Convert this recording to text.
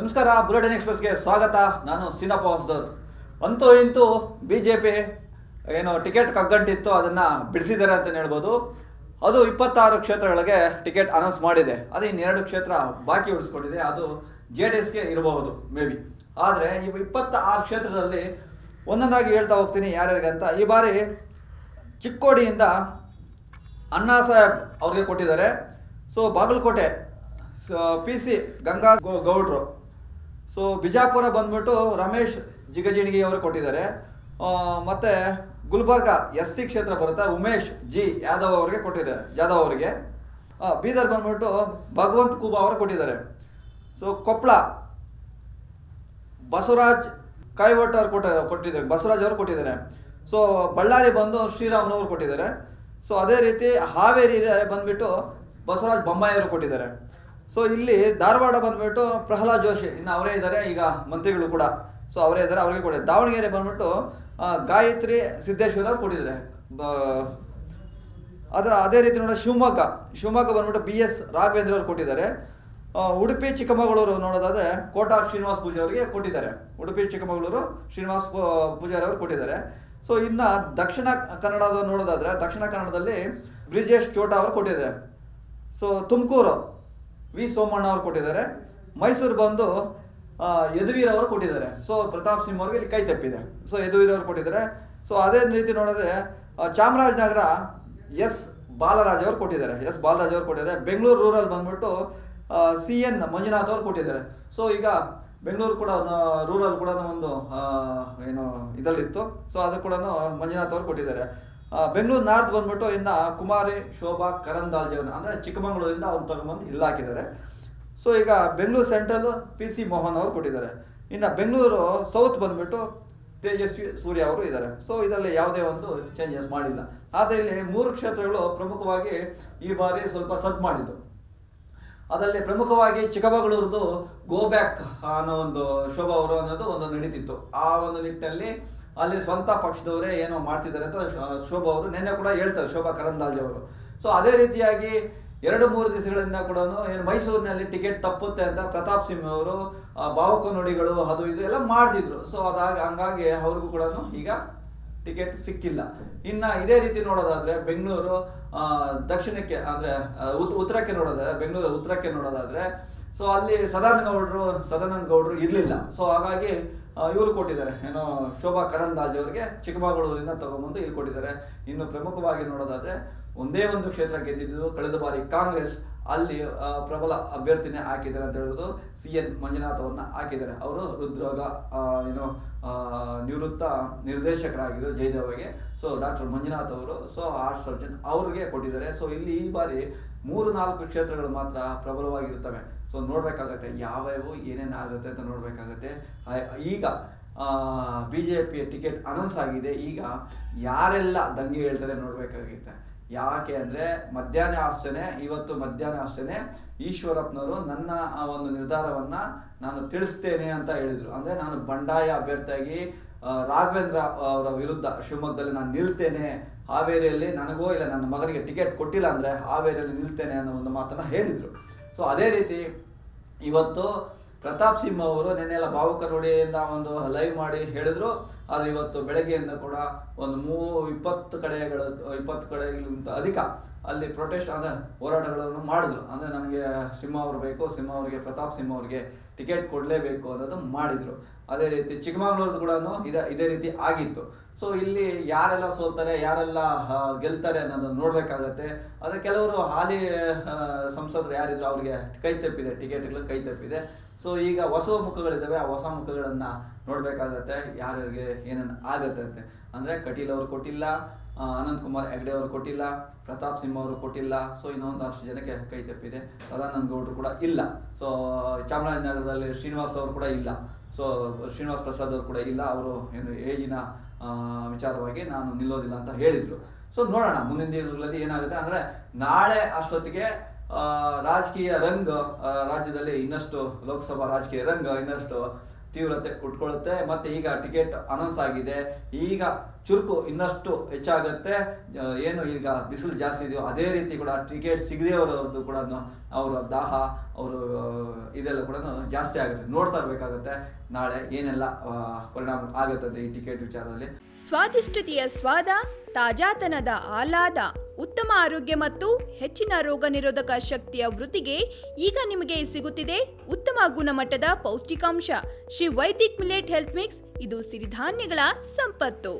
ನಮಸ್ಕಾರ, ಬುಲೆಟಿನ್ ಎಕ್ಸ್‌ಪ್ರೆಸ್ಗೆ ಸ್ವಾಗತ. ನಾನು ಸೀನಪ್ಪ ಹೊಸದೂರು. ಅಂತೂ ಇಂತೂ ಬಿಜೆಪಿ ಏನು ಟಿಕೆಟ್ ಕಗ್ಗಂಟಿತ್ತು ಅದನ್ನು ಬಿಡಿಸಿದ್ದಾರೆ ಅಂತಲೇ ಹೇಳ್ಬೋದು. ಅದು 26 ಕ್ಷೇತ್ರಗಳಿಗೆ ಟಿಕೆಟ್ ಅನೌನ್ಸ್ ಮಾಡಿದೆ. ಅದು ಇನ್ನೆರಡು ಕ್ಷೇತ್ರ ಬಾಕಿ ಉಳಿಸ್ಕೊಂಡಿದೆ. ಅದು JDSಗೆ ಇರಬಹುದು ಮೇ ಬಿ. ಆದರೆ ಈ 26 ಕ್ಷೇತ್ರದಲ್ಲಿ ಒಂದೊಂದಾಗಿ ಹೇಳ್ತಾ ಹೋಗ್ತೀನಿ ಯಾರ್ಯಾರಿಗೆ ಅಂತ. ಈ ಬಾರಿ ಚಿಕ್ಕೋಡಿಯಿಂದ ಅಣ್ಣಾ ಸಾಹೇಬ್ ಅವ್ರಿಗೆ ಕೊಟ್ಟಿದ್ದಾರೆ. ಸೊ ಬಾಗಲಕೋಟೆ PC ಗಂಗಾ ಗೌಡ್ರು. ಸೊ ಬಿಜಾಪುರ ಬಂದ್ಬಿಟ್ಟು ರಮೇಶ್ ಜಿಗಜಿಣಗಿ ಅವರು ಕೊಟ್ಟಿದ್ದಾರೆ. ಮತ್ತು ಗುಲ್ಬರ್ಗ SC ಕ್ಷೇತ್ರ ಬರುತ್ತೆ, ಉಮೇಶ್ ಜಿ ಯಾದವ್ ಅವರಿಗೆ ಕೊಟ್ಟಿದ್ದಾರೆ, ಜಾಧವ್ ಅವರಿಗೆ. ಬೀದರ್ ಬಂದ್ಬಿಟ್ಟು ಭಗವಂತ್ ಖೂಬಾ ಅವರು ಕೊಟ್ಟಿದ್ದಾರೆ. ಸೊ ಕೊಪ್ಪಳ ಬಸವರಾಜ್ ಕೈವಟ್ ಅವರು ಕೊಟ್ಟಿದ್ದಾರೆ, ಬಸವರಾಜ್ ಅವರು ಕೊಟ್ಟಿದ್ದಾರೆ. ಸೊ ಬಳ್ಳಾರಿ ಬಂದು ಶ್ರೀರಾಮ್ನವರು ಕೊಟ್ಟಿದ್ದಾರೆ. ಸೊ ಅದೇ ರೀತಿ ಹಾವೇರಿ ಬಂದ್ಬಿಟ್ಟು ಬಸವರಾಜ್ ಬೊಮ್ಮಾಯಿ ಅವರು ಕೊಟ್ಟಿದ್ದಾರೆ. ಸೊ ಇಲ್ಲಿ ಧಾರವಾಡ ಬಂದ್ಬಿಟ್ಟು ಪ್ರಹ್ಲಾದ್ ಜೋಶಿ, ಇನ್ನು ಅವರೇ ಇದ್ದಾರೆ, ಈಗ ಮಂತ್ರಿಗಳು ಕೂಡ. ಸೊ ಅವರೇ ಇದ್ದಾರೆ, ಅವರಿಗೆ ಕೊಟ್ಟಿದ್ದಾರೆ. ದಾವಣಗೆರೆ ಬಂದ್ಬಿಟ್ಟು ಗಾಯತ್ರಿ ಸಿದ್ದೇಶ್ವರ ಅವ್ರು ಕೊಟ್ಟಿದ್ದಾರೆ. ಅದೇ ರೀತಿ ನೋಡಿ ಶಿವಮೊಗ್ಗ ಬಂದ್ಬಿಟ್ಟು BS ರಾಘವೇಂದ್ರ ಅವರು ಕೊಟ್ಟಿದ್ದಾರೆ. ಉಡುಪಿ ಚಿಕ್ಕಮಗಳೂರು ನೋಡೋದಾದ್ರೆ ಕೋಟಾ ಶ್ರೀನಿವಾಸ್ ಪೂಜಾರಿ ಅವರಿಗೆ ಕೊಟ್ಟಿದ್ದಾರೆ. ಉಡುಪಿ ಚಿಕ್ಕಮಗಳೂರು ಶ್ರೀನಿವಾಸ್ ಪೂಜಾರಿ ಅವರು ಕೊಟ್ಟಿದ್ದಾರೆ. ಸೊ ಇನ್ನು ದಕ್ಷಿಣ ಕನ್ನಡದ ನೋಡೋದಾದ್ರೆ ದಕ್ಷಿಣ ಕನ್ನಡದಲ್ಲಿ ಬ್ರಿಜೇಶ್ ಚೋಟಾ ಅವರು ಕೊಟ್ಟಿದ್ದಾರೆ. ಸೊ ತುಮಕೂರು ವಿ ಸೋಮಣ್ಣ ಅವರು ಕೊಟ್ಟಿದ್ದಾರೆ. ಮೈಸೂರು ಬಂದು ಯದುವೀರ್ ಅವರು ಕೊಟ್ಟಿದ್ದಾರೆ. ಸೊ ಪ್ರತಾಪ್ ಸಿಂಹ ಅವ್ರಿಗೆ ಇಲ್ಲಿ ಕೈ ತಪ್ಪಿದೆ. ಸೊ ಯದುವೀರ್ ಅವರು ಕೊಟ್ಟಿದ್ದಾರೆ. ಸೊ ಅದೇ ರೀತಿ ನೋಡಿದ್ರೆ ಚಾಮರಾಜನಗರ ಎಸ್ ಬಾಲರಾಜ್ ಅವರು ಕೊಟ್ಟಿದ್ದಾರೆ. ಬೆಂಗಳೂರು ರೂರಲ್ ಬಂದ್ಬಿಟ್ಟು CN ಮಂಜುನಾಥ್ ಅವರು ಕೊಟ್ಟಿದ್ದಾರೆ. ಸೊ ಈಗ ಬೆಂಗಳೂರು ಕೂಡ ರೂರಲ್ ಕೂಡ ಒಂದು ಏನು ಇದರಲ್ಲಿತ್ತು. ಸೊ ಅದು ಕೂಡ ಮಂಜುನಾಥ್ ಅವರು ಕೊಟ್ಟಿದ್ದಾರೆ. ಬೆಂಗಳೂರು ನಾರ್ತ್ ಬಂದ್ಬಿಟ್ಟು ಇನ್ನು ಕುಮಾರಿ ಶೋಭಾ ಕರಂದಾಜೆಯವನ್ನ ಅಂದರೆ ಚಿಕ್ಕಮಗಳೂರಿಂದ ಅವ್ರು ತಗೊಂಬಂದು ಇಲ್ಲಿ ಹಾಕಿದ್ದಾರೆ. ಸೊ ಈಗ ಬೆಂಗಳೂರು ಸೆಂಟ್ರಲ್ PC ಮೋಹನ್ ಅವರು ಕೊಟ್ಟಿದ್ದಾರೆ. ಇನ್ನು ಬೆಂಗಳೂರು ಸೌತ್ ಬಂದ್ಬಿಟ್ಟು ತೇಜಸ್ವಿ ಸೂರ್ಯ ಅವರು ಇದ್ದಾರೆ. ಸೊ ಇದರಲ್ಲಿ ಯಾವುದೇ ಒಂದು ಚೇಂಜಸ್ ಮಾಡಿಲ್ಲ. ಆದರೆ ಇಲ್ಲಿ 3 ಕ್ಷೇತ್ರಗಳು ಪ್ರಮುಖವಾಗಿ ಈ ಬಾರಿ ಸ್ವಲ್ಪ ಸದ್ ಮಾಡಿದ್ದು. ಅದರಲ್ಲಿ ಪ್ರಮುಖವಾಗಿ ಚಿಕ್ಕಮಗಳೂರದು ಗೋ ಬ್ಯಾಕ್ ಅನ್ನೋ ಒಂದು ಶೋಭಾ ಅವರು ಅನ್ನೋದು ಒಂದು ನಡೀತಿತ್ತು. ಆ ಒಂದು ನಿಟ್ಟಿನಲ್ಲಿ ಅಲ್ಲಿ ಸ್ವಂತ ಪಕ್ಷದವರೇ ಏನೋ ಮಾಡ್ತಿದ್ದಾರೆ ಅಂತ ಶೋಭಾ ಅವರು ನಿನ್ನೆ ಕೂಡ ಹೇಳ್ತಾರೆ, ಶೋಭಾ ಕರಂದಾಜೆ ಅವರು. ಸೊ ಅದೇ ರೀತಿಯಾಗಿ 2-3 ದಿವಸಗಳಿಂದ ಕೂಡ ಏನು ಮೈಸೂರಿನಲ್ಲಿ ಟಿಕೆಟ್ ತಪ್ಪುತ್ತೆ ಅಂತ ಪ್ರತಾಪ್ ಸಿಂಹ ಅವರು ಭಾವುಕ ನುಡಿಗಳು ಅದು ಇದು ಎಲ್ಲ ಮಾಡ್ತಿದ್ರು. ಸೊ ಹಂಗಾಗಿ ಅವ್ರಿಗೂ ಕೂಡ ಈಗ ಟಿಕೆಟ್ ಸಿಕ್ಕಿಲ್ಲ. ಇನ್ನು ಇದೇ ರೀತಿ ನೋಡೋದಾದ್ರೆ ಬೆಂಗಳೂರು ದಕ್ಷಿಣಕ್ಕೆ ಅಂದರೆ ಬೆಂಗಳೂರು ಉತ್ತರಕ್ಕೆ ನೋಡೋದಾದ್ರೆ ಸೊ ಅಲ್ಲಿ ಸದಾನಂದ ಗೌಡ್ರು ಇರಲಿಲ್ಲ. ಸೊ ಹಾಗಾಗಿ ಇವರು ಕೊಟ್ಟಿದ್ದಾರೆ, ಏನೋ ಶೋಭಾ ಕರಂದಾಜೆ ಅವರಿಗೆ ಚಿಕ್ಕಮಗಳೂರಿಂದ ತಗೊಂಬಂದು ಇಲ್ಲಿ ಕೊಟ್ಟಿದ್ದಾರೆ. ಇನ್ನು ಪ್ರಮುಖವಾಗಿ ನೋಡೋದಾದ್ರೆ ಒಂದೇ ಒಂದು ಕ್ಷೇತ್ರ ಗೆದ್ದಿದ್ದು ಕಳೆದ ಬಾರಿ ಕಾಂಗ್ರೆಸ್, ಅಲ್ಲಿ ಪ್ರಬಲ ಅಭ್ಯರ್ಥಿನೇ ಹಾಕಿದ್ದಾರೆ ಅಂತ ಹೇಳೋದು CN ಮಂಜುನಾಥ್ ಅವ್ರನ್ನ ಹಾಕಿದ್ದಾರೆ. ಅವರು ಹೃದ್ರೋಗ ನಿವೃತ್ತ ನಿರ್ದೇಶಕರಾಗಿದ್ದರು ಜಯದೇವಗೆ. ಸೊ ಡಾಕ್ಟರ್ ಮಂಜುನಾಥ್ ಅವರು ಹಾರ್ಟ್ ಸರ್ಜನ್ ಅವ್ರಿಗೆ ಕೊಟ್ಟಿದ್ದಾರೆ. ಸೊ ಇಲ್ಲಿ ಈ ಬಾರಿ 3-4 ಕ್ಷೇತ್ರಗಳು ಮಾತ್ರ ಪ್ರಬಲವಾಗಿರ್ತವೆ. ಸೊ ನೋಡ್ಬೇಕಾಗತ್ತೆ ಯಾವ್ಯಾವು ಏನೇನು ಆಗುತ್ತೆ ಅಂತ ನೋಡ್ಬೇಕಾಗತ್ತೆ. ಈಗ BJP ಟಿಕೆಟ್ ಅನೌನ್ಸ್ ಆಗಿದೆ. ಈಗ ಯಾರೆಲ್ಲ ದಂಗೆ ಹೇಳ್ತಾರೆ ನೋಡ್ಬೇಕಾಗುತ್ತೆ. ಯಾಕೆ ಅಂದರೆ ಇವತ್ತು ಮಧ್ಯಾಹ್ನ ಅಷ್ಟೇ ಈಶ್ವರಪ್ಪನವರು ನನ್ನ ಒಂದು ನಿರ್ಧಾರವನ್ನು ನಾನು ತಿಳಿಸ್ತೇನೆ ಅಂತ ಹೇಳಿದರು. ಅಂದರೆ ನಾನು ಬಂಡಾಯ ಅಭ್ಯರ್ಥಿಯಾಗಿ ರಾಘವೇಂದ್ರ ಅವರ ವಿರುದ್ಧ ಶಿವಮೊಗ್ಗದಲ್ಲಿ ನಾನು ನಿಲ್ತೇನೆ, ಹಾವೇರಿಯಲ್ಲಿ ನನಗೋ ಇಲ್ಲ ನನ್ನ ಮಗನಿಗೆ ಟಿಕೆಟ್ ಕೊಟ್ಟಿಲ್ಲ ಅಂದರೆ ಹಾವೇರಿಯಲ್ಲಿ ನಿಲ್ತೇನೆ ಅನ್ನೋ ಒಂದು ಮಾತನ್ನು ಹೇಳಿದರು. ಸೊ ಅದೇ ರೀತಿ ಇವತ್ತು ಪ್ರತಾಪ್ ಸಿಂಹ ಅವರು ನೆನ್ನೆಲ್ಲ ಭಾವುಕ ನುಡಿಯಿಂದ ಒಂದು ಲೈವ್ ಮಾಡಿ ಹೇಳಿದ್ರು. ಆದರೆ ಇವತ್ತು ಬೆಳಗ್ಗೆಯಿಂದ ಕೂಡ ಒಂದು 20 ಕಡೆಗಳಿಗಿಂತ ಅಧಿಕ ಅಲ್ಲಿ ಪ್ರೊಟೆಸ್ಟ್ ಹೋರಾಟಗಳನ್ನು ಮಾಡಿದ್ರು. ಅಂದರೆ ನನಗೆ ಸಿಂಹ ಅವರು ಬೇಕು, ಪ್ರತಾಪ್ ಸಿಂಹ ಅವರಿಗೆ ಟಿಕೆಟ್ ಕೊಡಲೇಬೇಕು ಅನ್ನೋದು ಮಾಡಿದರು. ಅದೇ ರೀತಿ ಚಿಕ್ಕಮಗಳೂರು ಕೂಡ ಇದೇ ರೀತಿ ಆಗಿತ್ತು. ಸೊ ಇಲ್ಲಿ ಯಾರೆಲ್ಲ ಸೋಲ್ತಾರೆ ಯಾರೆಲ್ಲ ಗೆಲ್ತಾರೆ ಅನ್ನೋದನ್ನು ನೋಡಬೇಕಾಗತ್ತೆ. ಆದರೆ ಕೆಲವರು ಹಾಲಿ ಸಂಸದರು ಯಾರಿದ್ರು ಅವ್ರಿಗೆ ಟಿಕೆಟ್ಗಳು ಕೈ ತಪ್ಪಿದೆ. ಸೊ ಈಗ ಹೊಸ ಮುಖಗಳಿದ್ದಾವೆ, ಆ ಹೊಸ ಮುಖಗಳನ್ನು ನೋಡಬೇಕಾಗತ್ತೆ ಯಾರ್ಯಾರಿಗೆ ಏನೇನು ಆಗತ್ತೆ ಅಂತೆ. ಅಂದರೆ ಕಟೀಲ್ ಅವರು ಕೊಟ್ಟಿಲ್ಲ, ಅನಂತಕುಮಾರ್ ಹೆಗಡೆ ಅವರು ಕೊಟ್ಟಿಲ್ಲ, ಪ್ರತಾಪ್ ಸಿಂಹ ಅವರು ಕೊಟ್ಟಿಲ್ಲ. ಸೊ ಇನ್ನೊಂದಷ್ಟು ಜನಕ್ಕೆ ಕೈ ತಪ್ಪಿದೆ. ಸದಾನಂದ ಗೌಡರು ಕೂಡ ಇಲ್ಲ. ಸೊ ಚಾಮರಾಜನಗರದಲ್ಲಿ ಶ್ರೀನಿವಾಸ್ ಅವರು ಕೂಡ ಇಲ್ಲ. ಸೊ ಶ್ರೀನಿವಾಸ್ ಪ್ರಸಾದ್ ಅವರು ಕೂಡ ಇಲ್ಲ. ಅವರು ಏನು ಏಜಿನ ವಿಚಾರವಾಗಿ ನಾನು ನಿಲ್ಲೋದಿಲ್ಲ ಅಂತ ಹೇಳಿದರು. ಸೊ ನೋಡೋಣ ಮುಂದಿನ ದಿನಗಳಲ್ಲಿ ಏನಾಗುತ್ತೆ. ಅಂದರೆ ನಾಳೆ ಅಷ್ಟೊತ್ತಿಗೆ ರಾಜಕೀಯ ರಂಗ್ ರಾಜ್ಯದಲ್ಲಿ ಇನ್ನಷ್ಟು ಲೋಕಸಭಾ ರಾಜಕೀಯ ರಂಗ್ ಇನ್ನಷ್ಟು ತೀವ್ರತೆ ಉಟ್ಕೊಳ್ಳುತ್ತೆ. ಮತ್ತೆ ಈಗ ಟಿಕೆಟ್ ಅನೌನ್ಸ್ ಆಗಿದೆ, ಈಗ ಚುರುಕು ಇನ್ನಷ್ಟು ಹೆಚ್ಚಾಗುತ್ತೆ. ಏನು ಈಗ ಬಿಸಿಲು ಜಾಸ್ತಿ ಇದೆಯೋ ಅದೇ ರೀತಿ ಕೂಡ ಟಿಕೆಟ್ ಸಿಗದೇ ಅವರದ್ದು ಕೂಡ ಅವರ ದಾಹ ಅವರು ಇದೆಲ್ಲ ಕೂಡ ಜಾಸ್ತಿ ಆಗುತ್ತೆ. ನೋಡ್ತಾ ಇರಬೇಕಾಗುತ್ತೆ ನಾಳೆ ಏನೆಲ್ಲ ಪರಿಣಾಮ ಆಗುತ್ತದೆ ಈ ಟಿಕೆಟ್ ವಿಚಾರದಲ್ಲಿ. ಸ್ವಾದಿಷ್ಟತೆಯ ಸ್ವಾದ, ತಾಜಾತನದ ಆಹ್ಲಾದ, ಉತ್ತಮ ಆರೋಗ್ಯ ಮತ್ತು ಹೆಚ್ಚಿನ ರೋಗ ನಿರೋಧಕ ಶಕ್ತಿಯ ವೃದ್ಧಿಗೆ ಈಗ ನಿಮಗೆ ಸಿಗುತ್ತಿದೆ ಉತ್ತಮ ಗುಣಮಟ್ಟದ ಪೌಷ್ಟಿಕಾಂಶ Shri Vaidik millet health mix. ಇದು ಸಿರಿಧಾನ್ಯಗಳ ಸಂಪತ್ತು.